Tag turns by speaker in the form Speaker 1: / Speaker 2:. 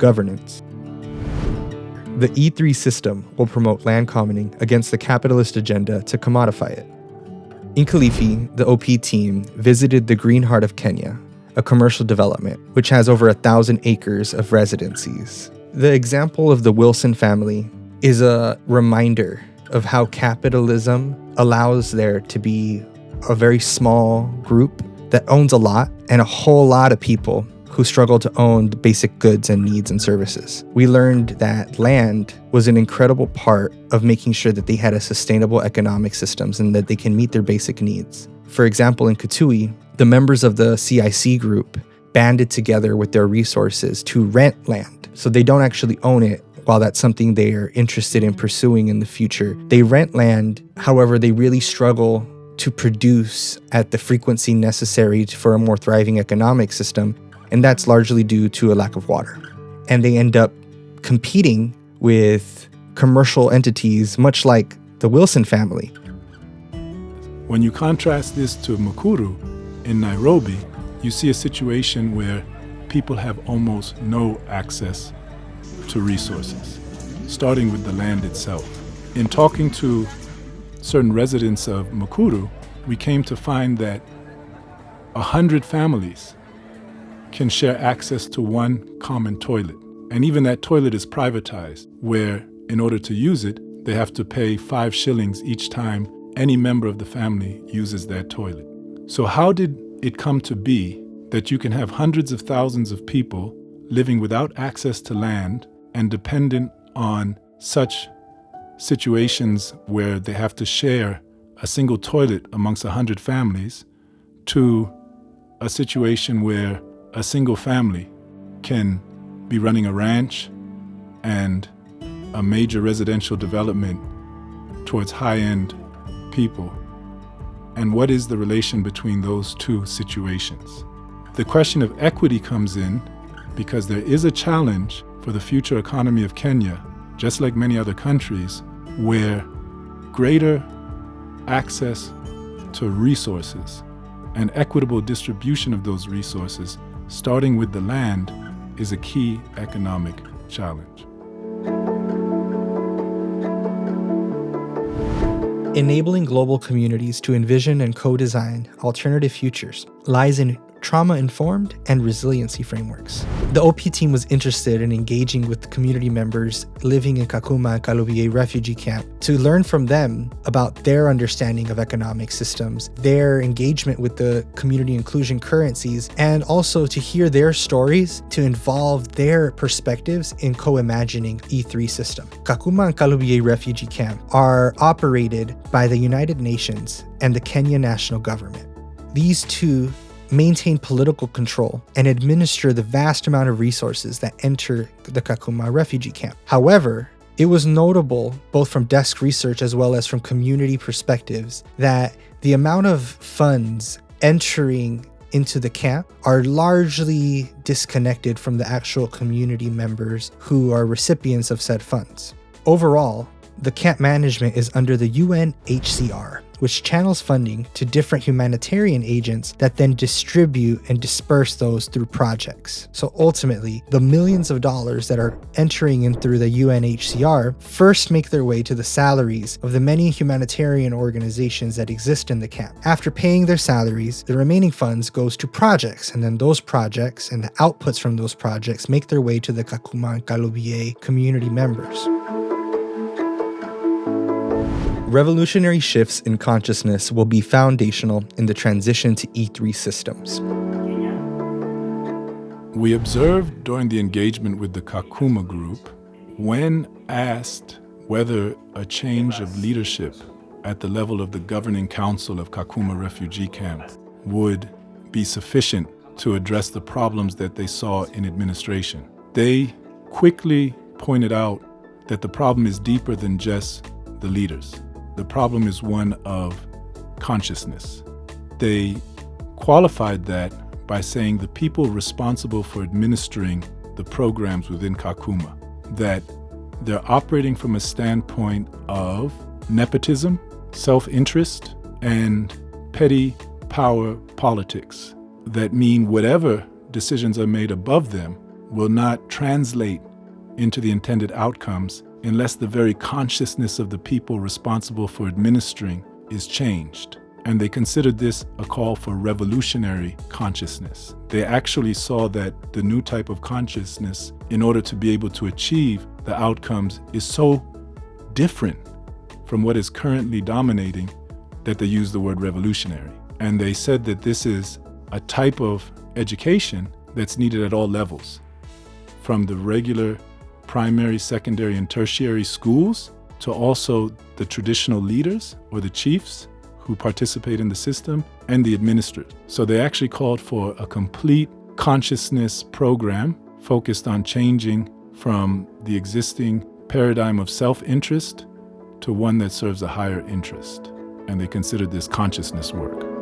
Speaker 1: governance. The E3 system will promote land commoning against the capitalist agenda to commodify it. In Kilifi, the OP team visited the Green Heart of Kenya, a commercial development which has over 1,000 acres of residencies. The example of the Wilson family is a reminder of how capitalism allows there to be a very small group that owns a lot and a whole lot of people who struggle to own the basic goods and needs and services. We learned that land was an incredible part of making sure that they had a sustainable economic systems and that they can meet their basic needs. For example, in Kitui, the members of the CIC group banded together with their resources to rent land. So they don't actually own it. While that's something they are interested in pursuing in the future, they rent land. However, they really struggle to produce at the frequency necessary for a more thriving economic system. And that's largely due to a lack of water. And they end up competing with commercial entities, much like the Wilson family.
Speaker 2: When you contrast this to Mukuru in Nairobi, you see a situation where people have almost no access to resources, starting with the land itself. In talking to certain residents of Mukuru, we came to find that 100 families can share access to one common toilet. And even that toilet is privatized, where in order to use it, they have to pay 5 shillings each time any member of the family uses that toilet. So how did it come to be that you can have hundreds of thousands of people living without access to land and dependent on such situations where they have to share a single toilet amongst 100 families to a situation where a single family can be running a ranch and a major residential development towards high-end people? And what is the relation between those two situations? The question of equity comes in because there is a challenge for the future economy of Kenya, just like many other countries, where greater access to resources and equitable distribution of those resources, starting with the land, is a key economic challenge.
Speaker 1: Enabling global communities to envision and co-design alternative futures lies in trauma-informed and resiliency frameworks. The OP team was interested in engaging with community members living in Kakuma and Kalubiye refugee camp to learn from them about their understanding of economic systems, their engagement with the community inclusion currencies, and also to hear their stories to involve their perspectives in co-imagining E3 system. Kakuma and Kalubiye refugee camp are operated by the United Nations and the Kenya national government. These two maintain political control and administer the vast amount of resources that enter the Kakuma refugee camp. However, it was notable, both from desk research as well as from community perspectives, that the amount of funds entering into the camp are largely disconnected from the actual community members who are recipients of said funds. Overall, the camp management is under the UNHCR, which channels funding to different humanitarian agents that then distribute and disperse those through projects. So ultimately, the millions of dollars that are entering in through the UNHCR first make their way to the salaries of the many humanitarian organizations that exist in the camp. After paying their salaries, the remaining funds goes to projects, and then those projects and the outputs from those projects make their way to the Kakuma and Kalubiye community members. Revolutionary shifts in consciousness will be foundational in the transition to E3 systems.
Speaker 2: We observed during the engagement with the Kakuma group, when asked whether a change of leadership at the level of the governing council of Kakuma refugee camp would be sufficient to address the problems that they saw in administration. They quickly pointed out that the problem is deeper than just the leaders. The problem is one of consciousness. They qualified that by saying the people responsible for administering the programs within Kakuma, that they're operating from a standpoint of nepotism, self-interest, and petty power politics that mean whatever decisions are made above them will not translate into the intended outcomes unless the very consciousness of the people responsible for administering is changed. And they considered this a call for revolutionary consciousness. They actually saw that the new type of consciousness, in order to be able to achieve the outcomes, is so different from what is currently dominating that they used the word revolutionary. And they said that this is a type of education that's needed at all levels, from the regular primary, secondary, and tertiary schools to also the traditional leaders or the chiefs who participate in the system and the administrators. So they actually called for a complete consciousness program focused on changing from the existing paradigm of self-interest to one that serves a higher interest. And they considered this consciousness work.